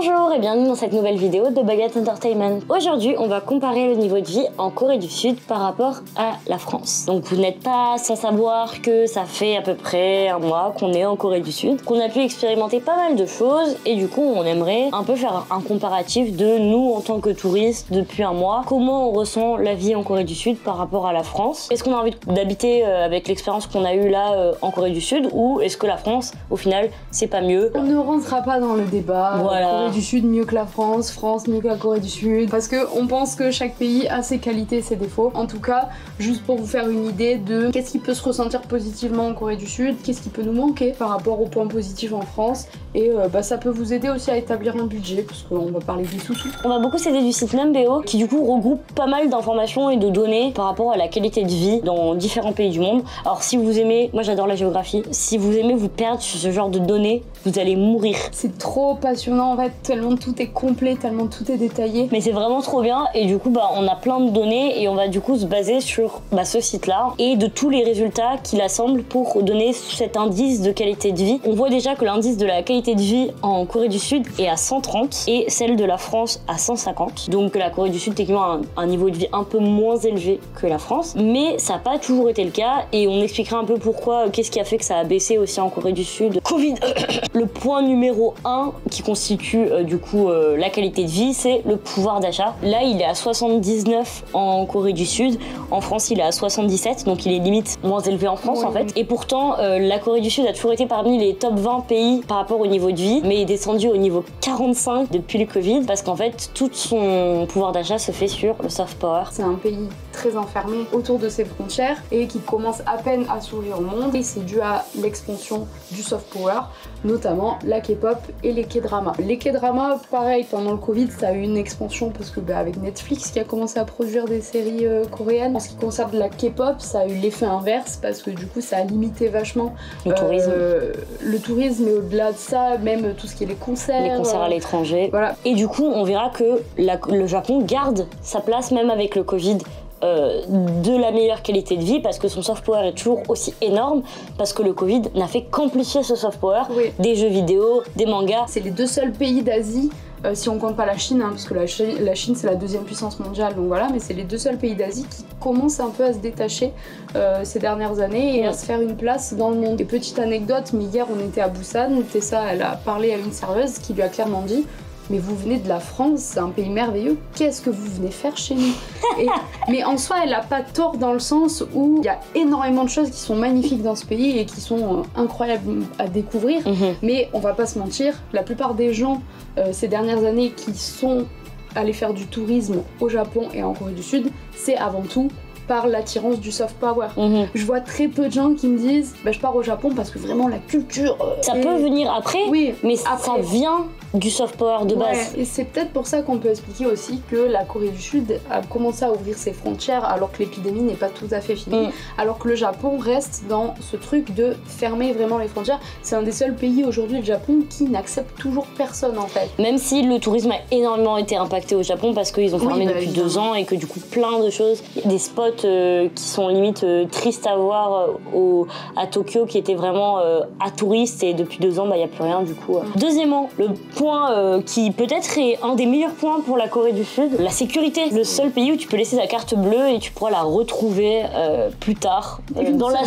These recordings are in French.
Bonjour et bienvenue dans cette nouvelle vidéo de Baguette Entertainment. Aujourd'hui, on va comparer le niveau de vie en Corée du Sud par rapport à la France. Donc vous n'êtes pas sans savoir que ça fait à peu près un mois qu'on est en Corée du Sud, qu'on a pu expérimenter pas mal de choses et du coup on aimerait un peu faire un comparatif de nous en tant que touristes depuis un mois, comment on ressent la vie en Corée du Sud par rapport à la France. Est-ce qu'on a envie d'habiter avec l'expérience qu'on a eue là en Corée du Sud ou est-ce que la France au final c'est pas mieux? On ne rentrera pas dans le débat. Voilà. Corée du Sud mieux que la France, France mieux que la Corée du Sud, parce que on pense que chaque pays a ses qualités et ses défauts. En tout cas, juste pour vous faire une idée de qu'est-ce qui peut se ressentir positivement en Corée du Sud, qu'est-ce qui peut nous manquer par rapport aux points positifs en France, et ça peut vous aider aussi à établir un budget, parce qu'on va parler des sous-sous. On va beaucoup s'aider du site Numbeo qui du coup regroupe pas mal d'informations et de données par rapport à la qualité de vie dans différents pays du monde. Alors si vous aimez, moi j'adore la géographie, si vous aimez vous perdre sur ce genre de données, vous allez mourir. C'est trop passionnant en fait, tellement tout est complet, tellement tout est détaillé. Mais c'est vraiment trop bien et du coup on a plein de données et on va du coup se baser sur ce site là et de tous les résultats qu'il assemble pour donner cet indice de qualité de vie. On voit déjà que l'indice de la qualité de vie en Corée du Sud est à 130 et celle de la France à 150. Donc la Corée du Sud techniquement a un niveau de vie un peu moins élevé que la France, mais ça n'a pas toujours été le cas et on expliquera un peu pourquoi, qu'est-ce qui a fait que ça a baissé aussi en Corée du Sud. Covid. Le point numéro 1 qui constitue du coup la qualité de vie, c'est le pouvoir d'achat. Là il est à 79 en Corée du Sud, en France il est à 77, donc il est limite moins élevé en France en fait. Et pourtant la Corée du Sud a toujours été parmi les top 20 pays par rapport au niveau de vie, mais est descendu au niveau 45 depuis le Covid parce qu'en fait tout son pouvoir d'achat se fait sur le soft power. C'est un pays très enfermé autour de ses frontières et qui commence à peine à s'ouvrir au monde, et c'est dû à l'expansion du soft power, notamment la K-pop et les K-dramas. Les K-dramas, pareil, pendant le Covid, ça a eu une expansion parce que avec Netflix qui a commencé à produire des séries coréennes. En ce qui concerne la K-pop, ça a eu l'effet inverse parce que du coup ça a limité vachement le tourisme, et au-delà de ça, même tout ce qui est les concerts à l'étranger. Voilà. Et du coup, on verra que le Japon garde sa place même avec le Covid. De la meilleure qualité de vie parce que son soft power est toujours aussi énorme, parce que le Covid n'a fait qu'amplifier ce soft power, des jeux vidéo, des mangas. C'est les deux seuls pays d'Asie, si on compte pas la Chine, parce que la Chine c'est la deuxième puissance mondiale, donc voilà, mais c'est les deux seuls pays d'Asie qui commencent un peu à se détacher ces dernières années et à se faire une place dans le monde. Et petite anecdote, mais hier on était à Busan, Tessa elle a parlé à une serveuse qui lui a clairement dit: mais vous venez de la France, c'est un pays merveilleux, qu'est-ce que vous venez faire chez nous? Mais en soi, elle a pas tort dans le sens où il y a énormément de choses qui sont magnifiques dans ce pays et qui sont incroyables à découvrir. Mais on va pas se mentir, la plupart des gens ces dernières années qui sont allés faire du tourisme au Japon et en Corée du Sud, c'est avant tout par l'attirance du soft power. Je vois très peu de gens qui me disent je pars au Japon parce que vraiment la culture... ça peut venir après, mais après, ça vient du soft power de base. Et c'est peut-être pour ça qu'on peut expliquer aussi que la Corée du Sud a commencé à ouvrir ses frontières alors que l'épidémie n'est pas tout à fait finie, alors que le Japon reste dans ce truc de fermer vraiment les frontières. C'est un des seuls pays aujourd'hui, le Japon, qui n'accepte toujours personne en fait. Même si le tourisme a énormément été impacté au Japon parce qu'ils ont fermé depuis 2 ans et que du coup plein de choses, des spots qui sont limite tristes à voir à Tokyo qui étaient vraiment à touristes, et depuis 2 ans il n'y a plus rien du coup. Deuxièmement, le point qui peut-être est un des meilleurs points pour la Corée du Sud, la sécurité. Le seul pays où tu peux laisser ta carte bleue et tu pourras la retrouver plus tard, dans la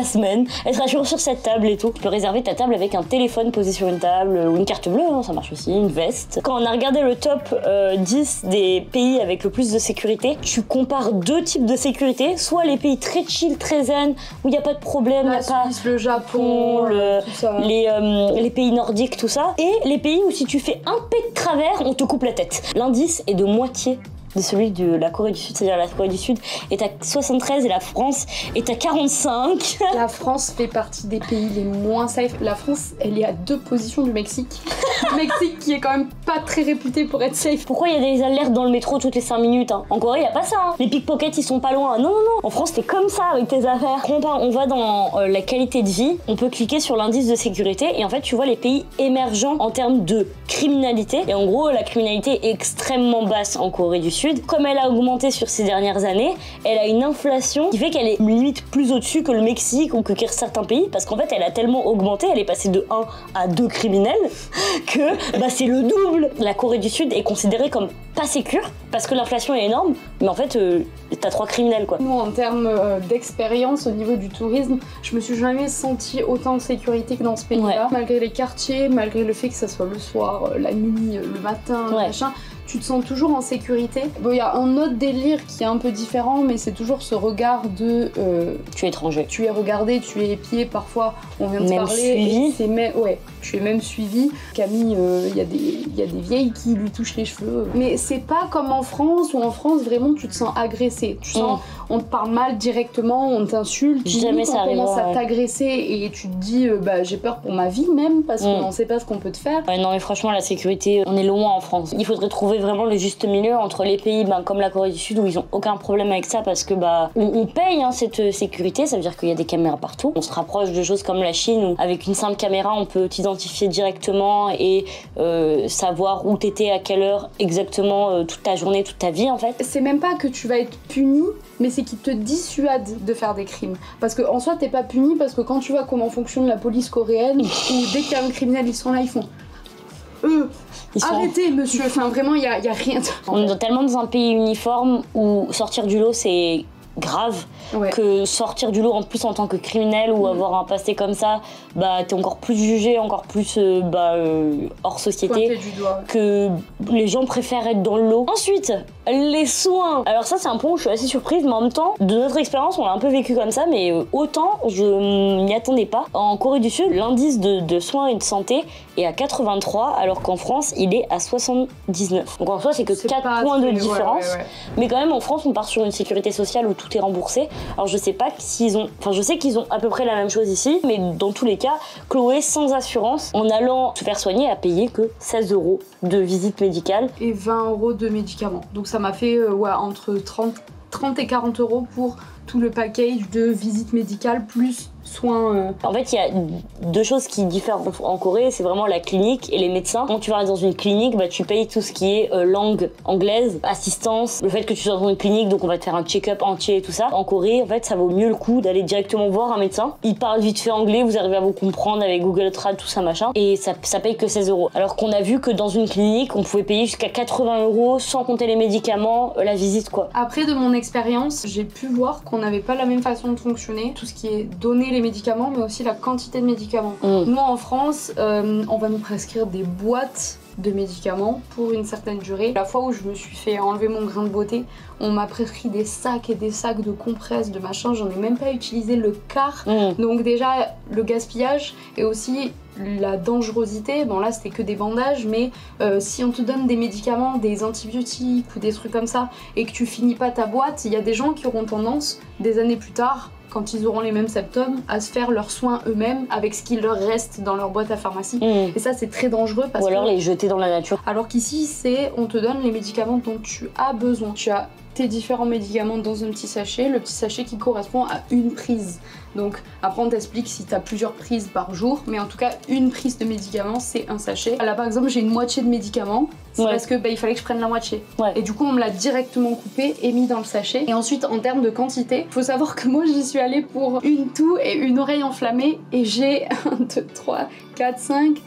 semaine. Elle sera toujours sur cette table et tout. Tu peux réserver ta table avec un téléphone posé sur une table ou une carte bleue, ça marche aussi, une veste. Quand on a regardé le top 10 des pays avec le plus de sécurité, tu compares 2 types de sécurité, soit les pays très chill, très zen, où il n'y a pas de problème, la Suisse, le Japon, tout ça. Les pays nordiques, tout ça, et les pays où si tu fais un pet de travers, on te coupe la tête. L'indice est de moitié de celui de la Corée du Sud, c'est-à-dire la Corée du Sud est à 73 et la France est à 45. La France fait partie des pays les moins safe. La France, elle est à 2 positions du Mexique. Le Mexique qui est quand même pas très réputé pour être safe. Pourquoi il y a des alertes dans le métro toutes les 5 minutes En Corée, il n'y a pas ça. Les pickpockets, ils sont pas loin. Non. En France, t'es comme ça avec tes affaires. On va dans la qualité de vie, on peut cliquer sur l'indice de sécurité et en fait, tu vois les pays émergents en termes de criminalité. Et en gros, la criminalité est extrêmement basse en Corée du Sud. Sud, comme elle a augmenté sur ces dernières années, elle a une inflation qui fait qu'elle est limite plus au-dessus que le Mexique ou que certains pays, parce qu'en fait elle a tellement augmenté, elle est passée de 1 à 2 criminels que bah, c'est le double. La Corée du Sud est considérée comme pas sécure parce que l'inflation est énorme, mais en fait t'as 3 criminels quoi. Nous en termes d'expérience au niveau du tourisme, je me suis jamais sentie autant en sécurité que dans ce pays-là. Malgré les quartiers, malgré le fait que ça soit le soir, la nuit, le matin, machin, tu te sens toujours en sécurité. Bon, il y a un autre délire qui est un peu différent, mais c'est toujours ce regard de... tu es étranger. Tu es regardé, tu es épié, parfois on vient de même parler. Suivi. Ouais, tu es même suivi. Camille, il y a des vieilles qui lui touchent les cheveux. Mais c'est pas comme en France, où en France, vraiment, tu te sens agressé. Tu sens, on te parle mal directement, on t'insulte. Jamais ça arrive. On commence à t'agresser et tu te dis, j'ai peur pour ma vie même, parce qu'on sait pas ce qu'on peut te faire. Ouais, non mais franchement, la sécurité, on est loin en France. Il faudrait trouver vraiment le juste milieu entre les pays comme la Corée du Sud où ils ont aucun problème avec ça parce que on paye cette sécurité, ça veut dire qu'il y a des caméras partout. On se rapproche de choses comme la Chine où avec une simple caméra on peut t'identifier directement et savoir où t'étais, à quelle heure exactement, toute ta journée, toute ta vie en fait. C'est même pas que tu vas être puni, mais c'est qu'ils te dissuadent de faire des crimes. Parce qu'en soi t'es pas puni parce que quand tu vois comment fonctionne la police coréenne, où dès qu'il y a un criminel ils sont là, ils font... Arrêtez monsieur, enfin vraiment y a rien. On est tellement dans un pays uniforme où sortir du lot c'est grave, que sortir du lot en plus en tant que criminel ou avoir un passé comme ça, t'es encore plus jugé, encore plus hors société, que les gens préfèrent être dans le lot. Ensuite, les soins. Alors ça c'est un point où je suis assez surprise, mais en même temps, de notre expérience, on l'a un peu vécu comme ça, mais autant je m'y attendais pas. En Corée du Sud, l'indice de soins et de santé est à 83, alors qu'en France, il est à 79. Donc en soi, c'est que 4 points de différence. Mais quand même, en France, on part sur une sécurité sociale où tout est remboursé. Alors je sais pas s'ils ont... Enfin, je sais qu'ils ont à peu près la même chose ici, mais dans tous les cas, Chloé, sans assurance, en allant se faire soigner, a payé que 16 € de visite médicale. Et 20 € de médicaments. Donc ça m'a fait entre 30 et 40 € pour tout le package de visite médicale plus soins. En fait, il y a 2 choses qui diffèrent en Corée, c'est vraiment la clinique et les médecins. Quand tu vas dans une clinique, tu payes tout ce qui est langue anglaise, assistance, le fait que tu sois dans une clinique, donc on va te faire un check-up entier et tout ça. En Corée, en fait, ça vaut mieux le coup d'aller directement voir un médecin. Il parle vite fait anglais, vous arrivez à vous comprendre avec Google Trad, tout ça machin, et ça paye que 16 €. Alors qu'on a vu que dans une clinique, on pouvait payer jusqu'à 80 € sans compter les médicaments, la visite quoi. Après, de mon expérience, j'ai pu voir qu'on n'avait pas la même façon de fonctionner. Tout ce qui est donner les médicaments, mais aussi la quantité de médicaments. Nous en France, on va nous prescrire des boîtes de médicaments pour une certaine durée. La fois où je me suis fait enlever mon grain de beauté, on m'a prescrit des sacs et des sacs de compresses, de machin, j'en ai même pas utilisé le quart. Donc déjà, le gaspillage et aussi la dangerosité. Bon là, c'était que des bandages, mais si on te donne des médicaments, des antibiotiques ou des trucs comme ça, et que tu finis pas ta boîte, il y a des gens qui auront tendance, des années plus tard, quand ils auront les mêmes symptômes, à se faire leurs soins eux-mêmes avec ce qu'il leur reste dans leur boîte à pharmacie. Et ça, c'est très dangereux parce ou alors les jeter dans la nature. Alors qu'ici, on te donne les médicaments dont tu as besoin. Tu as tes différents médicaments dans un petit sachet, le petit sachet qui correspond à une prise. Donc après on t'explique si tu as plusieurs prises par jour, mais en tout cas une prise de médicaments c'est un sachet. Là par exemple j'ai une moitié de médicaments, c'est parce que il fallait que je prenne la moitié. Et du coup on me l'a directement coupé et mis dans le sachet. Et ensuite en termes de quantité, faut savoir que moi j'y suis allée pour une toux et une oreille enflammée et j'ai 1, 2, 3, 4, 5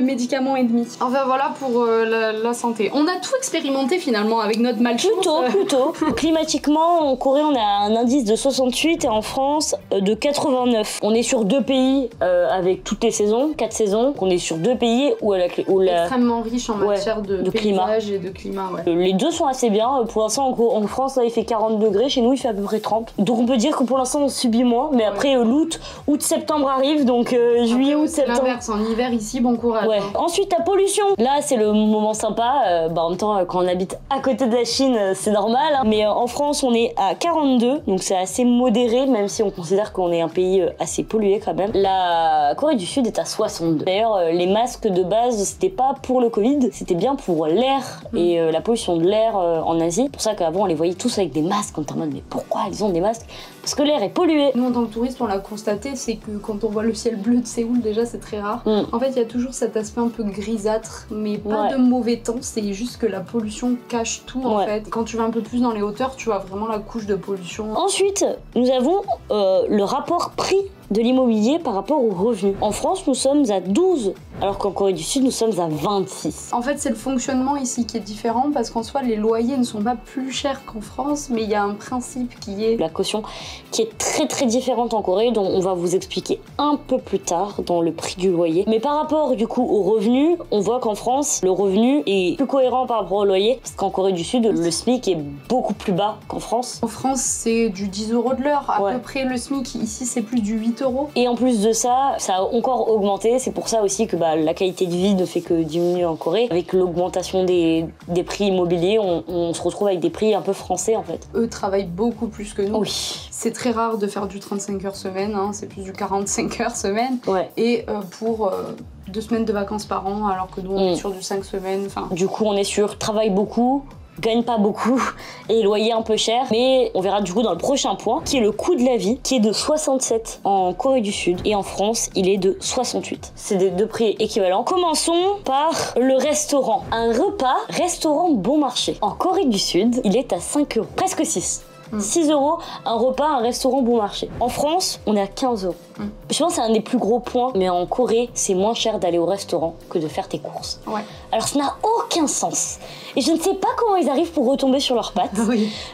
médicaments et demi. Enfin voilà pour la santé. On a tout expérimenté finalement avec notre malchance. Plutôt. Climatiquement, en Corée, on a un indice de 68 et en France de 89. On est sur 2 pays avec toutes les saisons, 4 saisons. On est sur 2 pays où extrêmement riche en matière de paysage et de climat. Les 2 sont assez bien. Pour l'instant, en France, là, il fait 40 degrés. Chez nous, il fait à peu près 30. Donc on peut dire que pour l'instant, on subit moins. Mais après, août-septembre arrive. Donc juillet, août, septembre. L'inverse, en hiver ici, bon courage. Ensuite, la pollution. Là, c'est le moment sympa. En même temps, quand on habite à côté de la Chine, c'est normal. Mais en France, on est à 42. Donc c'est assez modéré, même si on considère qu'on est un pays assez pollué quand même. La Corée du Sud est à 62. D'ailleurs, les masques de base, c'était pas pour le Covid, c'était bien pour l'air et la pollution de l'air en Asie. C'est pour ça qu'avant, on les voyait tous avec des masques. On était en mode, mais pourquoi ils ont des masques? Parce que l'air est pollué. Nous, en tant que touristes, on l'a constaté, c'est que quand on voit le ciel bleu de Séoul, déjà, c'est très rare. En fait, il y qu'il y a toujours cet aspect un peu grisâtre, mais pas de mauvais temps, c'est juste que la pollution cache tout en fait. Quand tu vas un peu plus dans les hauteurs, tu vois vraiment la couche de pollution. Ensuite, nous avons le rapport prix de l'immobilier par rapport aux revenus. En France, nous sommes à 12, alors qu'en Corée du Sud, nous sommes à 26. En fait, c'est le fonctionnement ici qui est différent, parce qu'en soi, les loyers ne sont pas plus chers qu'en France, mais il y a un principe qui est... la caution, qui est très très différente en Corée, dont on va vous expliquer un peu plus tard dans le prix du loyer. Mais par rapport du coup aux revenus, on voit qu'en France, le revenu est plus cohérent par rapport au loyer, parce qu'en Corée du Sud, le SMIC est beaucoup plus bas qu'en France. En France, c'est du 10 € de l'heure, à peu près le SMIC. Ici, c'est plus du 8 €. Et en plus de ça, ça a encore augmenté. C'est pour ça aussi que la qualité de vie ne fait que diminuer en Corée. Avec l'augmentation des prix immobiliers, on se retrouve avec des prix un peu français en fait. Eux travaillent beaucoup plus que nous. Oui. C'est très rare de faire du 35 heures semaine, hein, c'est plus du 45 heures semaine. Et pour 2 semaines de vacances par an, alors que nous on est sur du 5 semaines. Du coup on est sur travaille beaucoup, gagne pas beaucoup et loyer un peu cher, mais on verra du coup dans le prochain point qui est le coût de la vie, qui est de 67 en Corée du Sud et en France il est de 68. C'est des deux prix équivalents. Commençons par le restaurant. Un repas restaurant bon marché en Corée du Sud, il est à 5 €, presque 6. 6 €, un repas, un restaurant bon marché. En France, on est à 15 €. Je pense que c'est un des plus gros points, mais en Corée, c'est moins cher d'aller au restaurant que de faire tes courses. Alors ça n'a aucun sens. Et je ne sais pas comment ils arrivent pour retomber sur leurs pattes,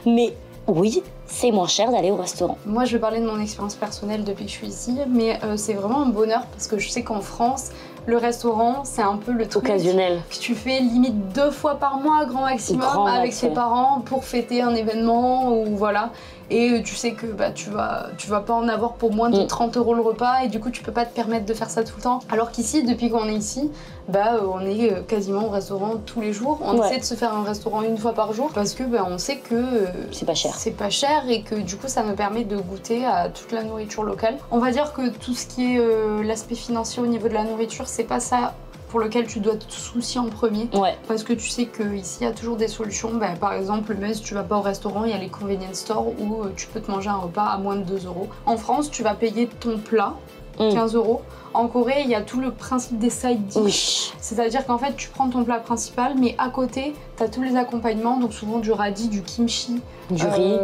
mais oui, c'est moins cher d'aller au restaurant. Moi, je vais parler de mon expérience personnelle depuis que je suis ici, mais c'est vraiment un bonheur parce que je sais qu'en France, le restaurant, c'est un peu le truc occasionnel que tu fais limite 2 fois par mois, grand maximum, avec tes parents pour fêter un événement ou voilà. Et tu sais que tu vas pas en avoir pour moins de 30 € le repas et du coup tu peux pas te permettre de faire ça tout le temps. Alors qu'ici, depuis qu'on est ici, on est quasiment au restaurant tous les jours. On essaie de se faire un restaurant 1 fois par jour parce que on sait que c'est pas cher. C'est pas cher et que du coup ça nous permet de goûter à toute la nourriture locale. On va dire que tout ce qui est l'aspect financier au niveau de la nourriture, c'est pas ça pour lequel tu dois te soucier en premier. Parce que tu sais qu'ici, il y a toujours des solutions. Par exemple, même si tu vas pas au restaurant, il y a les convenience stores où tu peux te manger un repas à moins de 2 €. En France, tu vas payer ton plat 15 €. En Corée, il y a tout le principe des side dish. C'est-à-dire qu'en fait, tu prends ton plat principal, mais à côté, tu as tous les accompagnements, donc souvent du radis, du kimchi, du riz,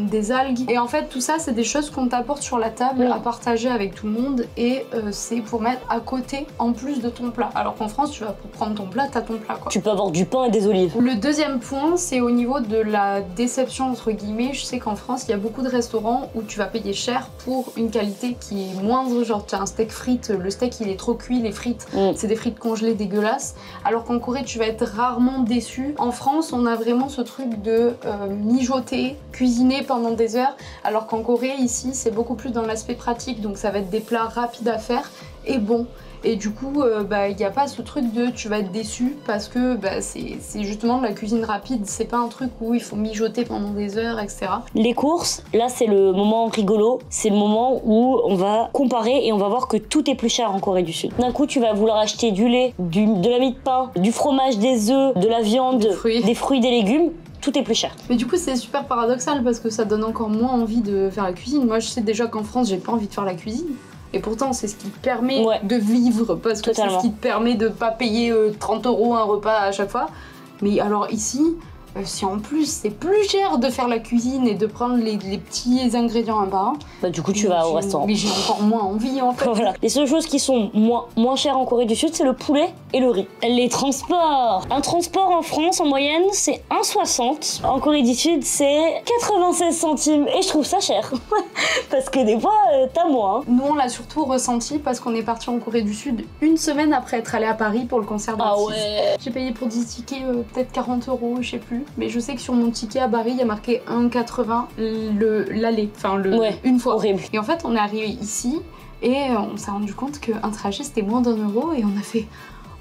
des algues. Et en fait, tout ça, c'est des choses qu'on t'apporte sur la table à partager avec tout le monde et c'est pour mettre à côté en plus de ton plat. Alors qu'en France, tu vas prendre ton plat, t'as ton plat quoi. Tu peux avoir du pain et des olives. Le deuxième point, c'est au niveau de la déception entre guillemets. Je sais qu'en France, il y a beaucoup de restaurants où tu vas payer cher pour une qualité qui est moindre. Genre, tu as un steak frites, le steak il est trop cuit, les frites, c'est des frites congelées dégueulasses. Alors qu'en Corée, tu vas être rarement déçu. En France, on a vraiment ce truc de mijoter, cuisiner pendant des heures. Alors qu'en Corée, ici, c'est beaucoup plus dans l'aspect pratique. Donc ça va être des plats rapides à faire et bons. Et du coup, il n'y a pas ce truc de tu vas être déçu parce que c'est justement de la cuisine rapide. C'est pas un truc où il faut mijoter pendant des heures, etc. Les courses, là c'est le moment rigolo. C'est le moment où on va comparer et on va voir que tout est plus cher en Corée du Sud. D'un coup, tu vas vouloir acheter du lait, de la mie de pain, du fromage, des œufs, de la viande, des fruits, des légumes. Tout est plus cher. Mais du coup, c'est super paradoxal parce que ça donne encore moins envie de faire la cuisine. Moi, je sais déjà qu'en France, j'ai pas envie de faire la cuisine. Et pourtant, c'est ce qui te permet de vivre, parce que c'est ce qui te permet de pas payer 30 € un repas à chaque fois. Mais alors ici, si en plus c'est plus cher de faire la cuisine et de prendre les petits ingrédients un par un, du coup tu vas au restaurant. Mais j'ai encore moins envie en fait. Voilà. Les seules choses qui sont moins chères en Corée du Sud, c'est le poulet et le riz. Les transports. Un transport en France en moyenne c'est 1,60. En Corée du Sud c'est 96 centimes et je trouve ça cher. Parce que des fois t'as moins. Nous on l'a surtout ressenti parce qu'on est parti en Corée du Sud 1 semaine après être allé à Paris pour le concert d'artistes. J'ai payé pour 10 tickets peut-être 40 €, je sais plus. Mais je sais que sur mon ticket à Paris, il y a marqué 1,80 l'aller, une fois. Horrible. Et en fait, on est arrivé ici et on s'est rendu compte qu'un trajet c'était moins d'1 € et on a fait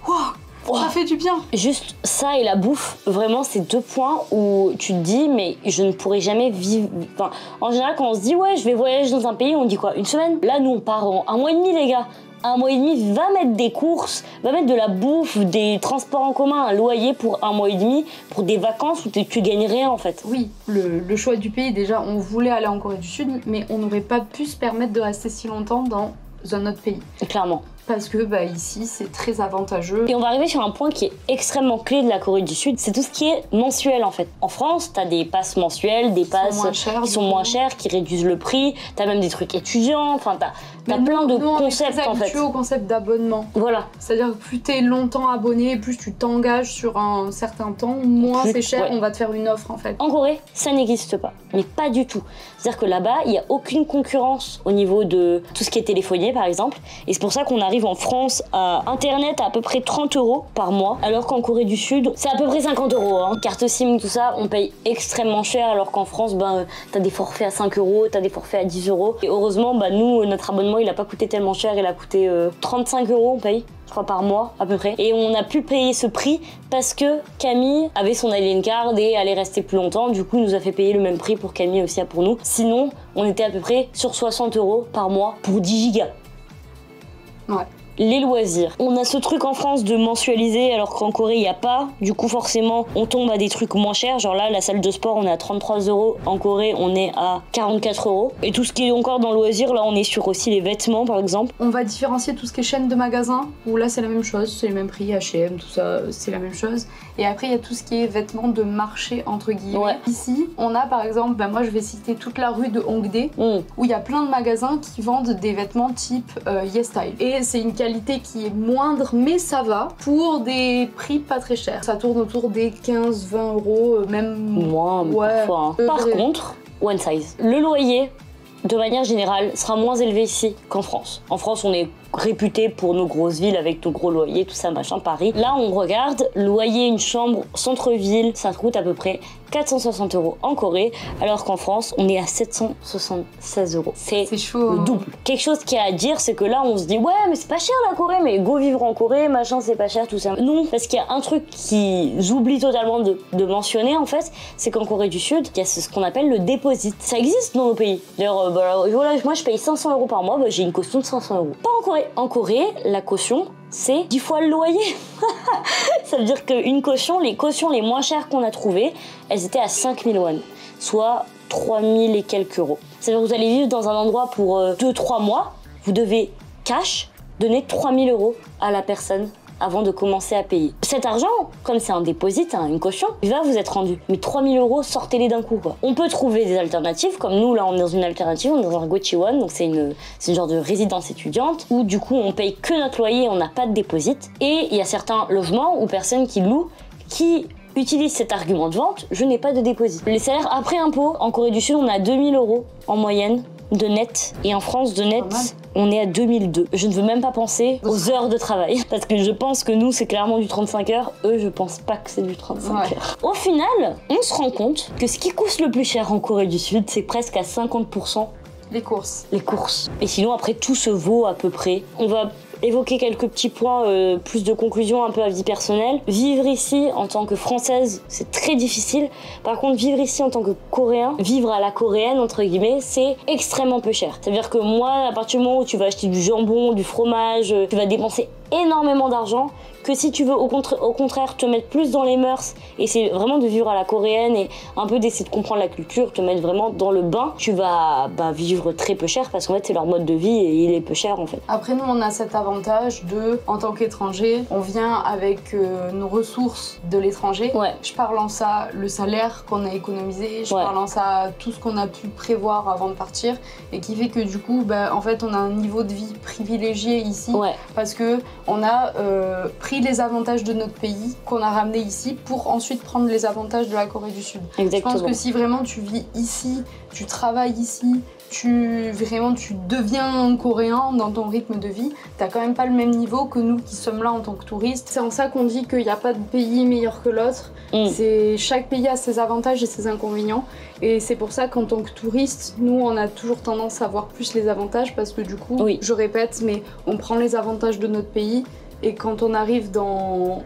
waouh, ça fait du bien. Juste ça et la bouffe, vraiment c'est 2 points où tu te dis mais je ne pourrais jamais vivre. Enfin, en général quand on se dit je vais voyager dans un pays, on dit quoi, 1 semaine? Là nous on part en 1 mois et demi les gars. 1 mois et demi, va mettre des courses, va mettre de la bouffe, des transports en commun, un loyer pour 1 mois et demi, pour des vacances où tu gagnes rien en fait. Oui, le choix du pays, déjà on voulait aller en Corée du Sud, mais on n'aurait pas pu se permettre de rester si longtemps dans un autre pays. Clairement. parce que ici c'est très avantageux. Et on va arriver sur un point qui est extrêmement clé de la Corée du Sud, c'est tout ce qui est mensuel en fait. En France, t'as des passes mensuelles, des passes qui sont moins chères, qui réduisent le prix, t'as même des trucs étudiants, enfin t'as plein de concepts en fait. Tu es au concept d'abonnement. Voilà. C'est-à-dire que plus t'es longtemps abonné, plus tu t'engages sur un certain temps, moins c'est cher, on va te faire une offre en fait. En Corée, ça n'existe pas, mais pas du tout. C'est-à-dire que là-bas, il n'y a aucune concurrence au niveau de tout ce qui est téléphonier par exemple, et c'est pour ça qu'on arrive en France à Internet à peu près 30 € par mois, alors qu'en Corée du Sud, c'est à peu près 50 €. Hein. Carte SIM, tout ça, on paye extrêmement cher, alors qu'en France, t'as des forfaits à 5 €, t'as des forfaits à 10 €. Et heureusement, nous, notre abonnement, il a pas coûté tellement cher, il a coûté 35 € on paye. Je crois par mois à peu près. Et on a pu payer ce prix parce que Camille avait son Alien Card et allait rester plus longtemps. Du coup, il nous a fait payer le même prix pour Camille aussi pour nous. Sinon, on était à peu près sur 60 € par mois pour 10 gigas. Ouais. Les loisirs. On a ce truc en France de mensualiser alors qu'en Corée il n'y a pas. Du coup forcément on tombe à des trucs moins chers. Genre là la salle de sport on est à 33 €. En Corée on est à 44 €. Et tout ce qui est encore dans loisirs, là on est sur aussi les vêtements par exemple. On va différencier tout ce qui est chaîne de magasins où là c'est la même chose, c'est les mêmes prix, H&M, tout ça c'est la même chose. Et après il y a tout ce qui est vêtements de marché entre guillemets. Ouais. Ici on a par exemple, moi je vais citer toute la rue de Hongdae où il y a plein de magasins qui vendent des vêtements type YesStyle. Et c'est une qualité qui est moindre mais ça va pour des prix pas très chers. Ça tourne autour des 15-20 €, même moins parfois. Hein. Par contre, one size. Le loyer, de manière générale, sera moins élevé ici qu'en France. En France, on est réputé pour nos grosses villes avec nos gros loyers, tout ça, machin, Paris. Là, on regarde, loyer une chambre centre-ville, ça coûte à peu près 460 € en Corée, alors qu'en France, on est à 776 €. C'est chaud, le double. Quelque chose qui a à dire, c'est que là, on se dit, ouais, mais c'est pas cher la Corée, mais go vivre en Corée, machin, c'est pas cher, tout ça. Non, parce qu'il y a un truc qu'ils oublient totalement de mentionner, en fait, c'est qu'en Corée du Sud, il y a ce qu'on appelle le déposit. Ça existe dans nos pays. D'ailleurs, voilà, moi, je paye 500 € par mois, j'ai une caution de 500 €. Pas en Corée. En Corée, la caution, c'est 10 fois le loyer. Ça veut dire qu'une caution, les cautions les moins chères qu'on a trouvées, elles étaient à 5000 won, soit 3000 et quelques euros. Ça veut dire que vous allez vivre dans un endroit pour 2-3 mois, vous devez cash donner 3000 € à la personne avant de commencer à payer. Cet argent, comme c'est un déposit, une caution, il va vous être rendu. Mais 3000 €, sortez-les d'un coup, quoi. On peut trouver des alternatives, comme nous, là, on est dans une alternative, on est dans un Gochiwon, donc c'est une genre de résidence étudiante, où du coup, on paye que notre loyer, on n'a pas de déposit. Et il y a certains logements ou personnes qui louent, qui utilisent cet argument de vente, je n'ai pas de déposit. Les salaires après impôt, en Corée du Sud, on est à 2000 € en moyenne de net, et en France de net on est à 2002. Je ne veux même pas penser aux heures de travail parce que je pense que nous c'est clairement du 35 heures, eux je pense pas que c'est du 35 heures. Au final, on se rend compte que ce qui coûte le plus cher en Corée du Sud, c'est presque à 50% les courses. Les courses. Et sinon après tout se vaut à peu près. On va évoquer quelques petits points, plus de conclusions un peu à vie personnelle. Vivre ici en tant que Française, c'est très difficile. Par contre, vivre ici en tant que Coréen, vivre à la coréenne, entre guillemets, c'est extrêmement peu cher. C'est-à-dire que moi, à partir du moment où tu vas acheter du jambon, du fromage, tu vas dépenser énormément d'argent, que si tu veux au contraire te mettre plus dans les mœurs, et c'est vraiment de vivre à la coréenne et un peu d'essayer de comprendre la culture, te mettre vraiment dans le bain, tu vas vivre très peu cher parce qu'en fait c'est leur mode de vie et il est peu cher en fait. Après nous on a cet avantage de, en tant qu'étranger, on vient avec nos ressources de l'étranger. Je parle en ça le salaire qu'on a économisé, je parle en ça tout ce qu'on a pu prévoir avant de partir et qui fait que du coup en fait on a un niveau de vie privilégié ici parce que on a pris les avantages de notre pays qu'on a ramené ici pour ensuite prendre les avantages de la Corée du Sud. Exactement. Je pense que si vraiment tu vis ici, tu travailles ici, tu deviens un Coréen dans ton rythme de vie, t'as quand même pas le même niveau que nous qui sommes là en tant que touristes. C'est en ça qu'on dit qu'il n'y a pas de pays meilleur que l'autre. Chaque pays a ses avantages et ses inconvénients. Et c'est pour ça qu'en tant que touriste, nous on a toujours tendance à voir plus les avantages parce que du coup, je répète, mais on prend les avantages de notre pays et quand on arrive dans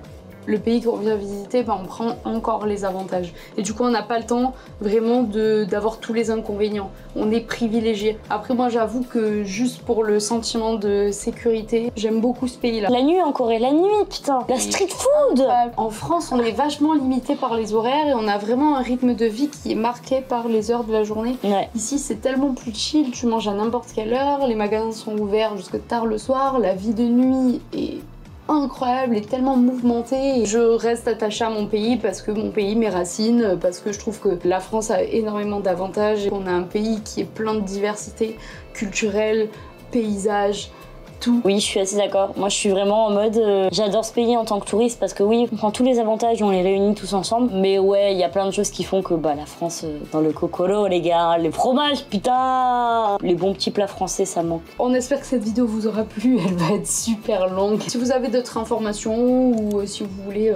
le pays qu'on vient visiter, ben, on prend encore les avantages. Et du coup, on n'a pas le temps vraiment d'avoir tous les inconvénients. On est privilégié. Après, moi, j'avoue que juste pour le sentiment de sécurité, j'aime beaucoup ce pays-là. La nuit en Corée, la nuit, putain, la street food. En France, on est vachement limité par les horaires et on a vraiment un rythme de vie qui est marqué par les heures de la journée. Ouais. Ici, c'est tellement plus chill, tu manges à n'importe quelle heure, les magasins sont ouverts jusque tard le soir, la vie de nuit est incroyable et tellement mouvementée. Je reste attachée à mon pays parce que mon pays, mes racines, parce que je trouve que la France a énormément d'avantages et qu'on a un pays qui est plein de diversité culturelle, paysage, tout. Oui, je suis assez d'accord. Moi, je suis vraiment en mode, j'adore ce pays en tant que touriste parce que oui, on prend tous les avantages, on les réunit tous ensemble. Mais ouais, il y a plein de choses qui font que la France, dans le cocolo, les gars, les fromages, putain, les bons petits plats français, ça manque. On espère que cette vidéo vous aura plu. Elle va être super longue. Si vous avez d'autres informations ou si vous voulez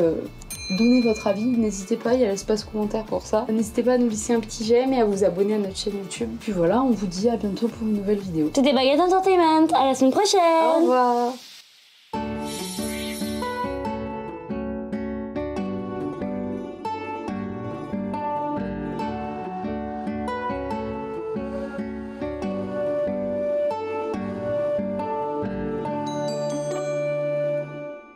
donner votre avis, n'hésitez pas, il y a l'espace commentaire pour ça. N'hésitez pas à nous laisser un petit j'aime et à vous abonner à notre chaîne YouTube. Puis voilà, on vous dit à bientôt pour une nouvelle vidéo. C'était Baguette Entertainment, à la semaine prochaine. Au revoir.